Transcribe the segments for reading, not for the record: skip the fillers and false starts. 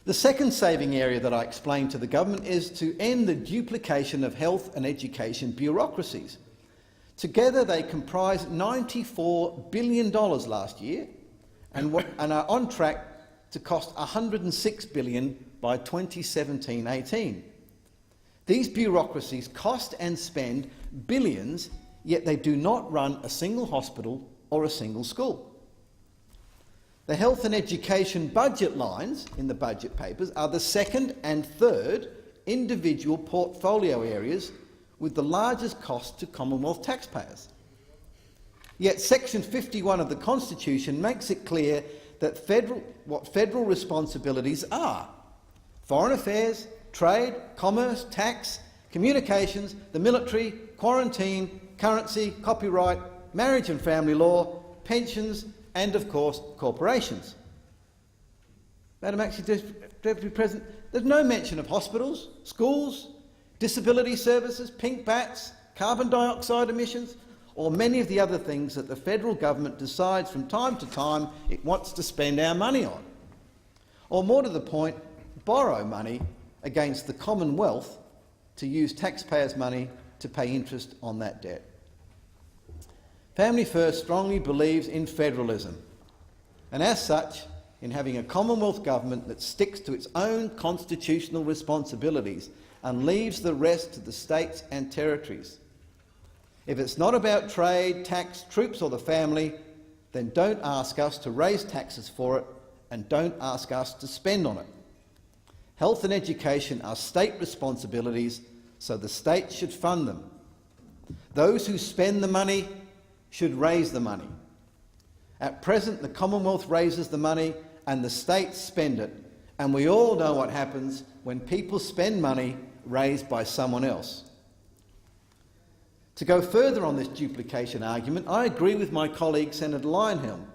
The second saving area that I explained to the government is to end the duplication of health and education bureaucracies. Together they comprised $94 billion last year and are on track to cost $106 billion by 2017-18. These bureaucracies cost and spend billions, yet they do not run a single hospital or a single school. The health and education budget lines in the budget papers are the second and third individual portfolio areas with the largest cost to Commonwealth taxpayers. Yet Section 51 of the Constitution makes it clear that what federal responsibilities are: foreign affairs, trade, commerce, tax, communications, the military, quarantine, currency, copyright, marriage and family law, pensions, and of course corporations. Madam Acting Deputy President, there's no mention of hospitals, schools, disability services, pink bats, carbon dioxide emissions, or many of the other things that the federal government decides from time to time it wants to spend our money on. Or more to the point, borrow money against the Commonwealth to use taxpayers' money to pay interest on that debt. Family First strongly believes in federalism, and as such, in having a Commonwealth government that sticks to its own constitutional responsibilities and leaves the rest to the states and territories. If it's not about trade, tax, troops or the family, then don't ask us to raise taxes for it and don't ask us to spend on it. Health and education are state responsibilities, so the state should fund them. Those who spend the money should raise the money. At present, the Commonwealth raises the money and the states spend it, and we all know what happens when people spend money raised by someone else. To go further on this duplication argument, I agree with my colleague Senator Lionhelm.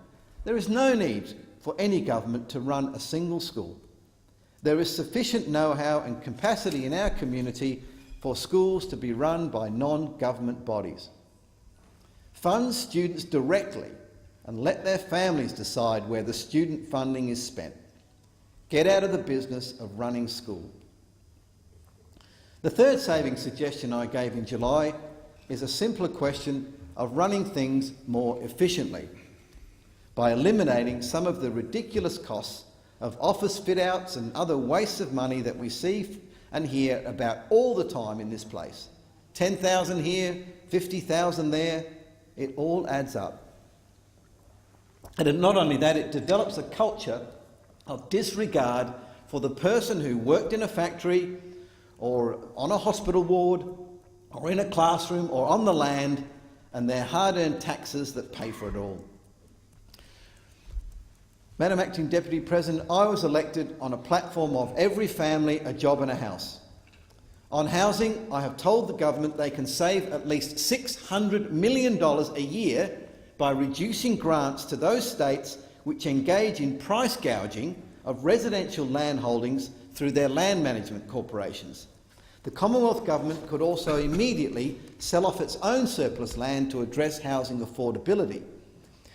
There is no need for any government to run a single school. There is sufficient know-how and capacity in our community for schools to be run by non-government bodies. Fund students directly and let their families decide where the student funding is spent. Get out of the business of running school. The third saving suggestion I gave in July is a simpler question of running things more efficiently by eliminating some of the ridiculous costs of office fit-outs and other wastes of money that we see and hear about all the time in this place. 10,000 here, 50,000 there, it all adds up. And not only that, it develops a culture of disregard for the person who worked in a factory or on a hospital ward or in a classroom or on the land, and their hard-earned taxes that pay for it all. Madam Acting Deputy President, I was elected on a platform of every family a job and a house. On housing, I have told the government they can save at least $600 million a year by reducing grants to those states which engage in price gouging of residential land holdings through their land management corporations. The Commonwealth Government could also immediately sell off its own surplus land to address housing affordability.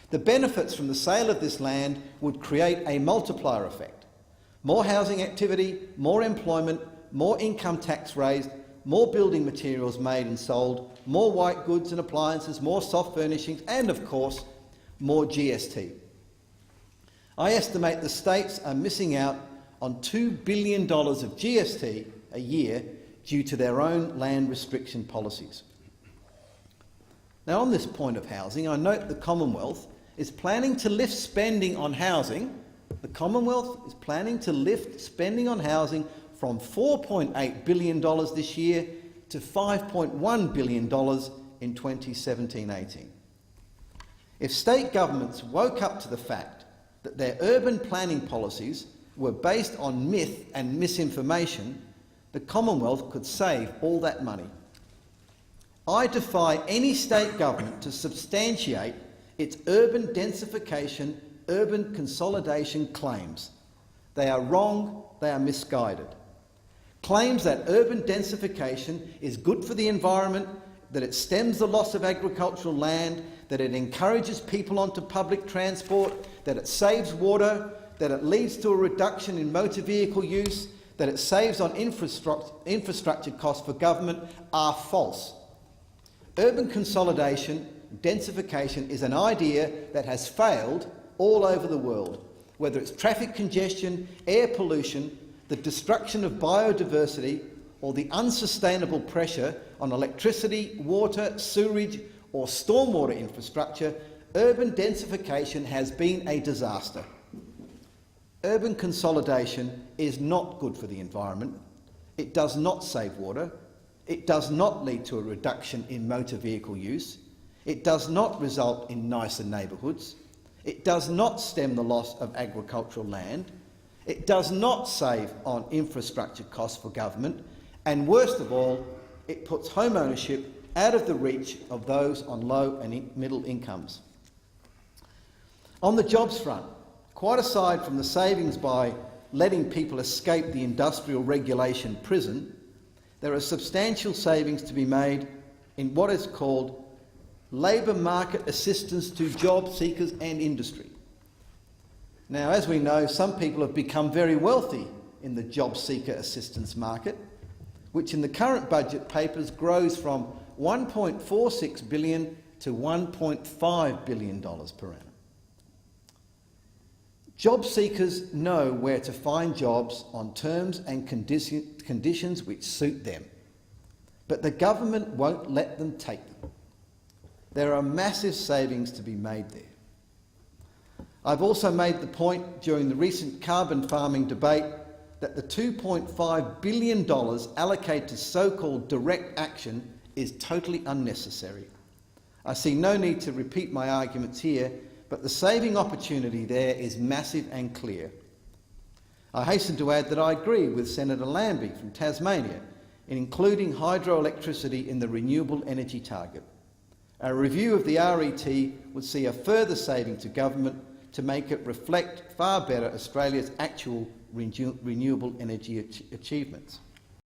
The benefits from the sale of this land would create a multiplier effect. More housing activity, more employment, more income tax raised, more building materials made and sold, more white goods and appliances, more soft furnishings, and of course, more GST. I estimate the states are missing out on $2 billion of GST a year due to their own land restriction policies. Now, on this point of housing, I note the Commonwealth is planning to lift spending on housing. The Commonwealth is planning to lift spending on housing from $4.8 billion this year to $5.1 billion in 2017-18. If state governments woke up to the fact that their urban planning policies were based on myth and misinformation, the Commonwealth could save all that money. I defy any state government to substantiate its urban densification, urban consolidation claims. They are wrong, they are misguided. Claims that urban densification is good for the environment, that it stems the loss of agricultural land, that it encourages people onto public transport, that it saves water, that it leads to a reduction in motor vehicle use, that it saves on infrastructure costs for government are false. Urban consolidation, densification is an idea that has failed all over the world, whether it's traffic congestion, air pollution, the destruction of biodiversity, or the unsustainable pressure on electricity, water, sewerage or stormwater infrastructure. Urban densification has been a disaster. Urban consolidation is not good for the environment. It does not save water. It does not lead to a reduction in motor vehicle use. It does not result in nicer neighbourhoods. It does not stem the loss of agricultural land. It does not save on infrastructure costs for government. And worst of all, it puts home ownership out of the reach of those on low and middle incomes. On the jobs front, quite aside from the savings by letting people escape the industrial regulation prison, there are substantial savings to be made in what is called labour market assistance to job seekers and industry. Now, as we know, some people have become very wealthy in the job seeker assistance market, which in the current budget papers grows from $1.46 billion to $1.5 billion per annum. Job seekers know where to find jobs on terms and conditions which suit them, but the government won't let them take them. There are massive savings to be made there. I've also made the point during the recent carbon farming debate that the $2.5 billion allocated to so-called direct action is totally unnecessary. I see no need to repeat my arguments here, but the saving opportunity there is massive and clear. I hasten to add that I agree with Senator Lambie from Tasmania in including hydroelectricity in the renewable energy target. A review of the RET would see a further saving to government to make it reflect far better Australia's actual renewable energy achievements.